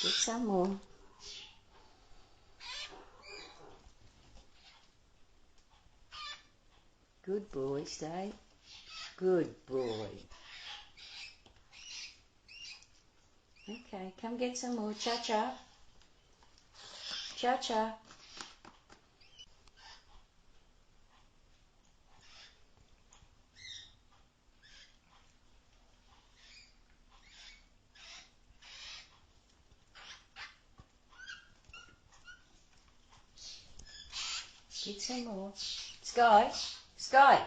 Get some more. Good boy, stay. Good boy. Okay, come get some more. Cha-cha. Cha-cha. Get some more. Sky. Sky.